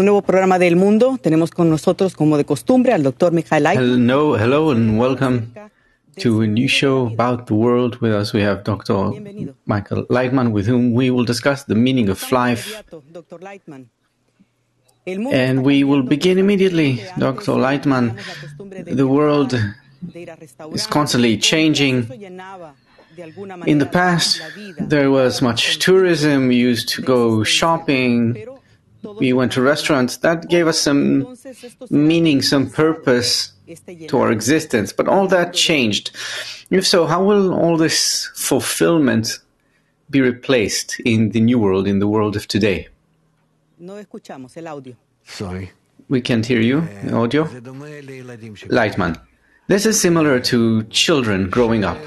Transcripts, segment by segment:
nuevo programa del mundo. Tenemos con nosotros, como de costumbre, al doctor Michael Leitman. Hello, and welcome to a new show about the world. With us we have Dr. Michael Leitman, with whom we will discuss the meaning of life. And we will begin immediately. Dr. Leitman, the world is constantly changing. In the past, there was much tourism. We used to go shopping. We went to restaurants. That gave us some meaning, some purpose to our existence. But all that changed. If so, how will all this fulfillment be replaced in the new world, in the world of today? Sorry. We can't hear you. Audio? Leitman. This is similar to children growing up.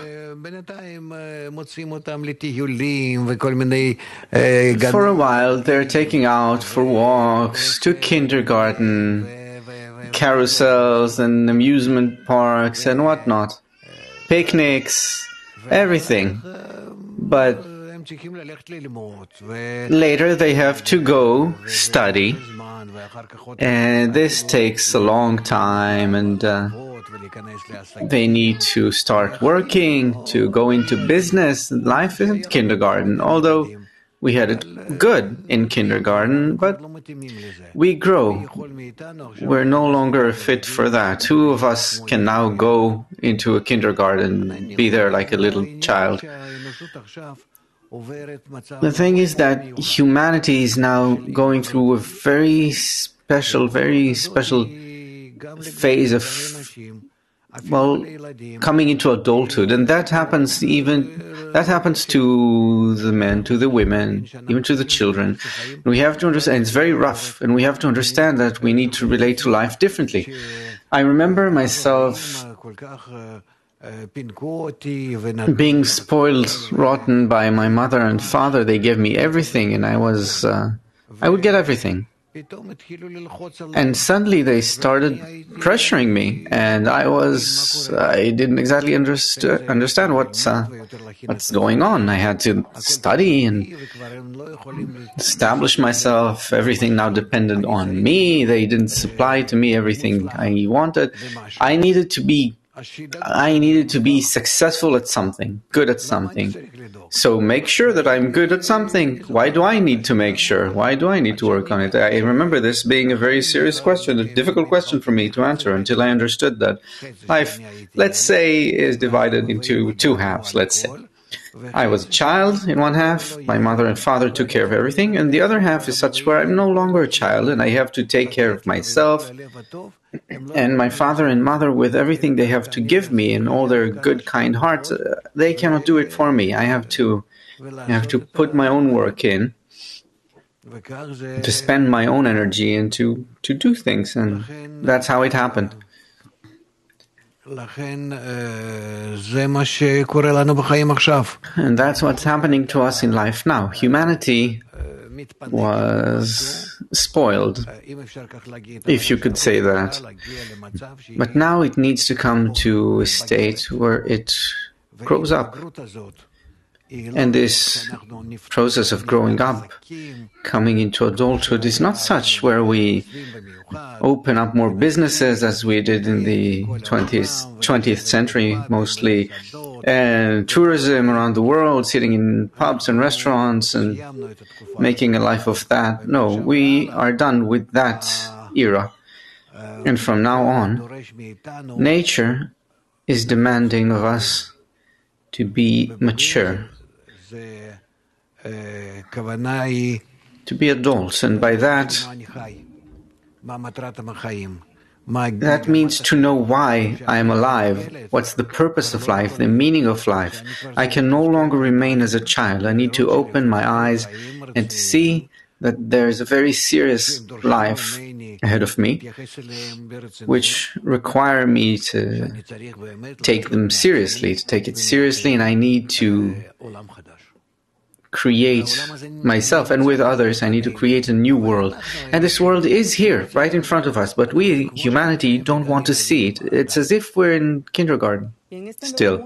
For a while, they're taking out for walks, to kindergarten, carousels and amusement parks and whatnot, picnics, everything. But later they have to go study, and this takes a long time, and they need to start working, to go into business. Life isn't kindergarten, although we had it good in kindergarten, but we grow. We're no longer fit for that. Who of us can now go into a kindergarten and be there like a little child? The thing is that humanity is now going through a very special phase of, coming into adulthood, and that happens to the men, to the women, even to the children. We have to understand, it's very rough, and we have to understand that we need to relate to life differently. I remember myself being spoiled rotten by my mother and father. They gave me everything, and I would get everything. And suddenly they started pressuring me, and I didn't exactly understand what's going on. I had to study and establish myself. Everything now depended on me. They didn't supply to me everything I wanted. I needed to be successful at something, good at something. So make sure that I'm good at something. Why do I need to make sure? Why do I need to work on it? I remember this being a very serious question, a difficult question for me to answer, until I understood that life, let's say, is divided into two halves, let's say. I was a child in one half, my mother and father took care of everything, and the other half is such where I'm no longer a child and I have to take care of myself. And my father and mother, with everything they have to give me and all their good, kind hearts, they cannot do it for me. I have to put my own work in, to spend my own energy and to do things, and that's how it happened. And that's what's happening to us in life now. Humanity was spoiled, if you could say that. But now it needs to come to a state where it grows up. And this process of growing up, coming into adulthood, is not such where we open up more businesses as we did in the 20th century mostly, and tourism around the world, sitting in pubs and restaurants and making a life of that. No, we are done with that era. And from now on, nature is demanding of us to be mature, to be adults, and by that means to know why I am alive, what's the purpose of life, the meaning of life. I can no longer remain as a child. I need to open my eyes and to see that there is a very serious life ahead of me, which require me to take them seriously, and I need to create myself, and with others I need to create a new world. And this world is here, right in front of us, but we, humanity, don't want to see it. It's as if we're in kindergarten still.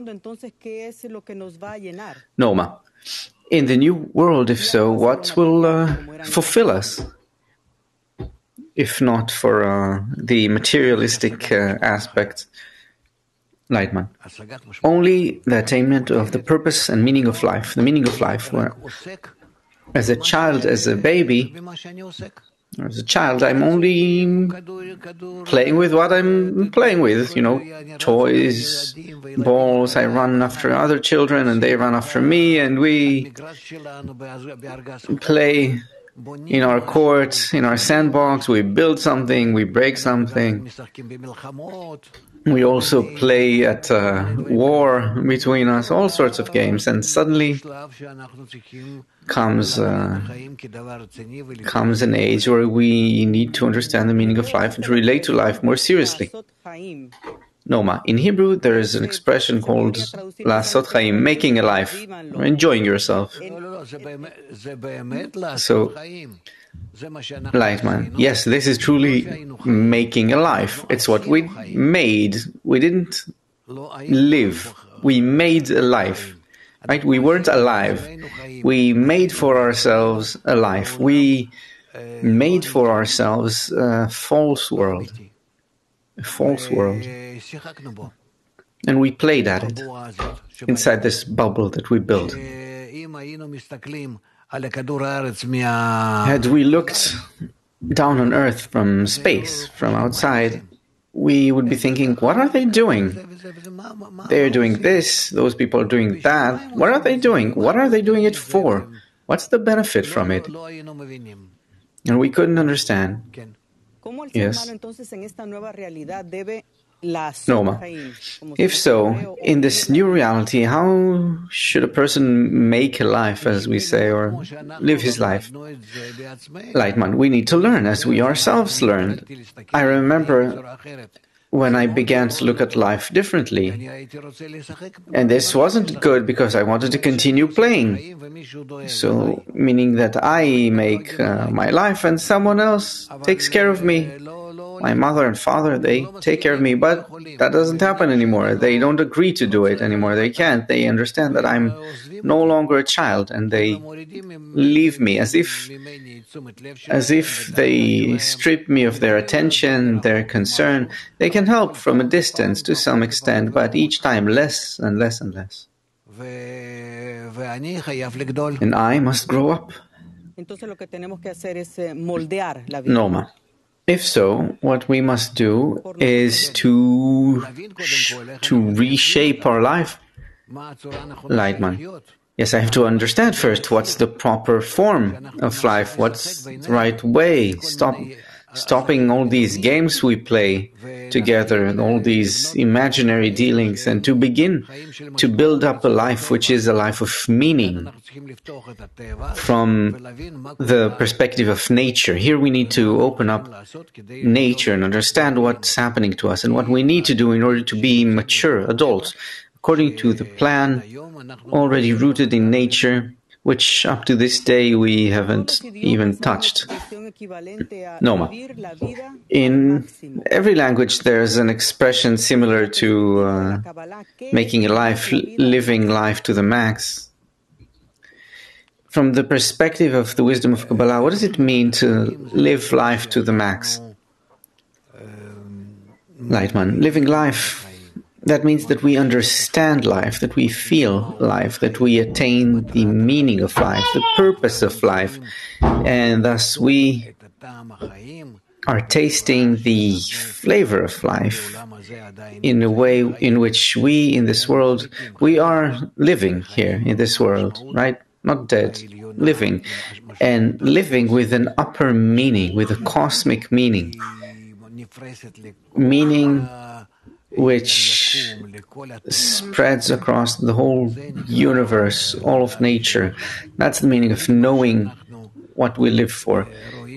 Noma, in the new world, if so, what will fulfill us? if not for the materialistic aspect. Lightman. Only the attainment of the purpose and meaning of life, the meaning of life, where as a child, as a baby, as a child, I'm only playing with what I'm playing with, toys, balls. I run after other children and they run after me, and we play in our court, in our sandbox. We build something, we break something. We also play at war between us, all sorts of games, and suddenly comes an age where we need to understand the meaning of life and to relate to life more seriously. Noma. In Hebrew, there is an expression called "לעשות חיים," making a life, or enjoying yourself. So, Lightman, yes, this is truly making a life. It's what we made. We didn't live. We made a life. Right? We weren't alive. We made for ourselves a life. We made for ourselves a false world. A false world. And we played at it inside this bubble that we built. Had we looked down on Earth from space, from outside, we would be thinking, what are they doing? They're doing this, those people are doing that. What are they doing? What are they doing it for? What's the benefit from it? And we couldn't understand. Yes. Noma. If so, in this new reality, how should a person make a life, as we say, or live his life? Lightman, we need to learn as we ourselves learned. I remember when I began to look at life differently. And this wasn't good because I wanted to continue playing. So, meaning that I make my life and someone else takes care of me. My mother and father, they take care of me, but that doesn't happen anymore. They don't agree to do it anymore. They can't. They understand that I'm no longer a child, and they leave me as if they strip me of their attention, their concern. They can help from a distance to some extent, but each time less and less and less. And I must grow up. Noma. If so, what we must do is to reshape our life. Lightman. Yes, I have to understand first what's the proper form of life, what's the right way. Stopping all these games we play together and all these imaginary dealings, and to begin to build up a life which is a life of meaning from the perspective of nature. Here we need to open up nature and understand what's happening to us and what we need to do in order to be mature adults, according to the plan already rooted in nature, which up to this day we haven't even touched. Noma. In every language there's an expression similar to making a life, living life to the max. From the perspective of the wisdom of Kabbalah, what does it mean to live life to the max? Lightman, living life, that means that we understand life, that we feel life, that we attain the meaning of life, the purpose of life, and thus we are tasting the flavor of life in a way in which we, in this world, we are living here in this world, right? Not dead, living, and living with an upper meaning, with a cosmic meaning, meaning which spreads across the whole universe, all of nature. That's the meaning of knowing what we live for.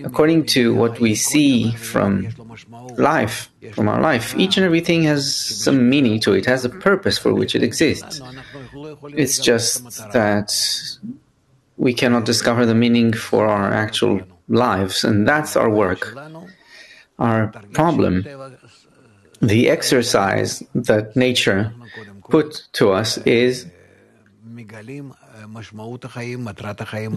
According to what we see from life, from our life, each and everything has some meaning to it, has a purpose for which it exists. It's just that we cannot discover the meaning for our actual lives, and that's our work. Our problem, the exercise that nature put to us, is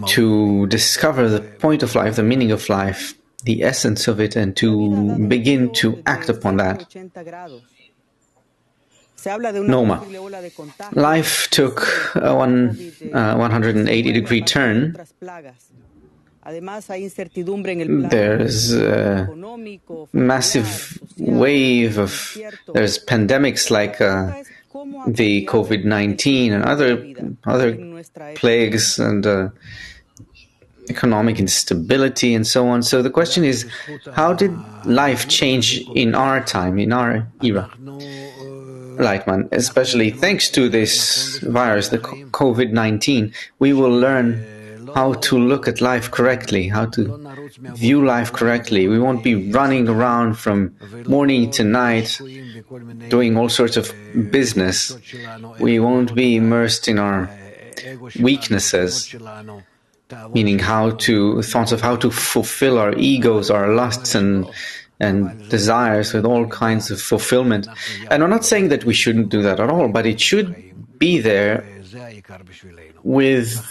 to discover the point of life, the meaning of life, the essence of it and to begin to act upon that. Noma. Life took a 180-degree turn. There's a massive wave of, there's pandemics like the COVID-19 and other plagues and economic instability and so on. So the question is, how did life change in our time, in our era? Lightman, especially thanks to this virus, the COVID-19, we will learn how to look at life correctly, how to view life correctly. We won't be running around from morning to night doing all sorts of business. We won't be immersed in our weaknesses, meaning thoughts of how to fulfill our egos, our lusts and desires with all kinds of fulfillment. And I'm not saying that we shouldn't do that at all, but it should be there with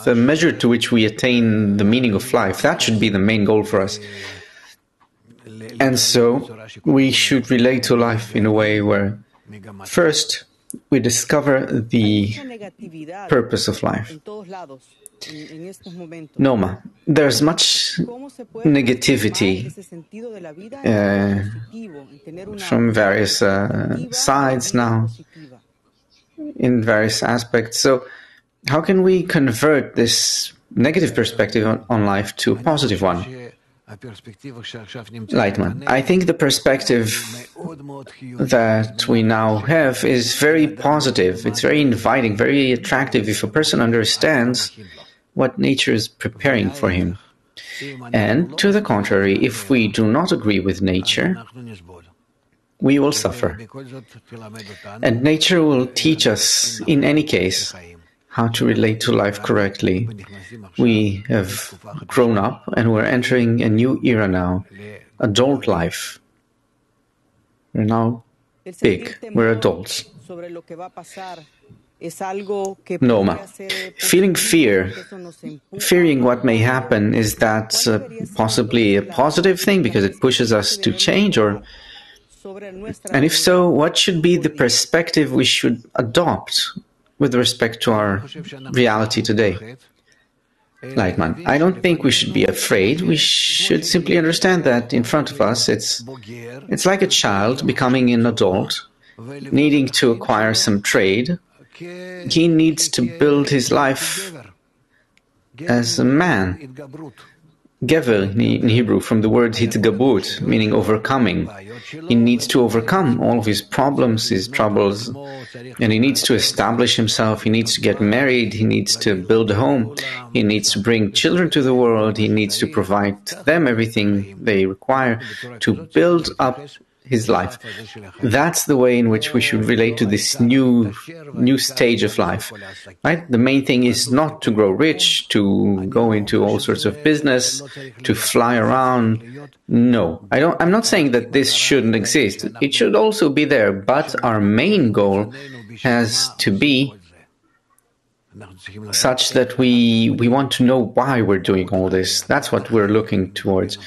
the measure to which we attain the meaning of life. That should be the main goal for us. And so we should relate to life in a way where, first, we discover the purpose of life. Noma, there's much negativity from various sides now, in various aspects. So how can we convert this negative perspective on life to a positive one? Lightman, I think the perspective that we now have is very positive. It's very inviting, very attractive if a person understands what nature is preparing for him. And to the contrary, if we do not agree with nature, we will suffer. And nature will teach us, in any case, how to relate to life correctly. We have grown up and we're entering a new era now, adult life. We're now big, we're adults. Noma, feeling fearing what may happen, is that possibly a positive thing because it pushes us to change? And if so, what should be the perspective we should adopt with respect to our reality today? Lightman, I don't think we should be afraid. We should simply understand that in front of us it's like a child becoming an adult, needing to acquire some trade. He needs to build his life as a man. Gever in Hebrew, from the word hitgabut, meaning overcoming. He needs to overcome all of his problems, his troubles, and he needs to establish himself. He needs to get married. He needs to build a home. He needs to bring children to the world. He needs to provide to them everything they require to build up his life. That's the way in which we should relate to this new stage of life, right? The main thing is not to grow rich, to go into all sorts of business, to fly around. No, I'm not saying that this shouldn't exist. It should also be there, but our main goal has to be such that we want to know why we're doing all this. That's what we're looking towards.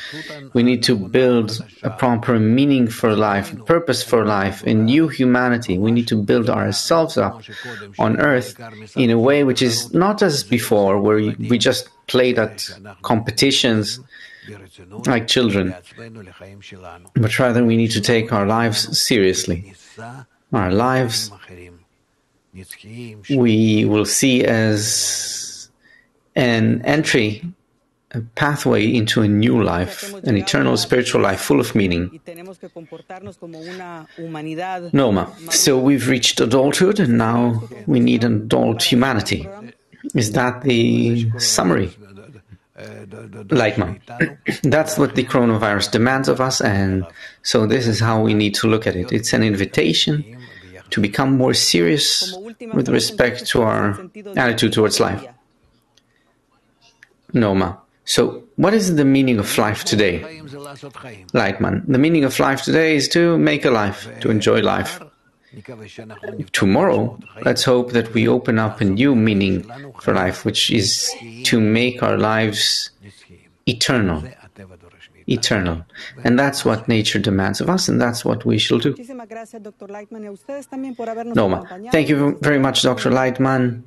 We need to build a proper meaning for life, purpose for life, a new humanity. We need to build ourselves up on earth in a way which is not as before, where we just played at competitions like children, but rather we need to take our lives seriously. Our lives we will see as an entry, a pathway into a new life, an eternal spiritual life full of meaning. Noma, so we've reached adulthood and now we need an adult humanity. Is that the summary? Lightman, that's what the coronavirus demands of us, and so this is how we need to look at it. It's an invitation to become more serious with respect to our attitude towards life. Noma, so what is the meaning of life today? Lightman, the meaning of life today is to make a life, to enjoy life. Tomorrow, let's hope that we open up a new meaning for life, which is to make our lives eternal. Eternal. And that's what nature demands of us, and that's what we shall do. Noma, thank you very much, Dr. Lightman.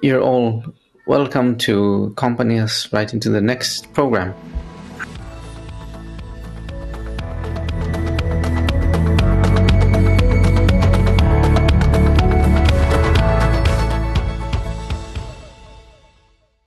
You're all welcome to accompany us right into the next program.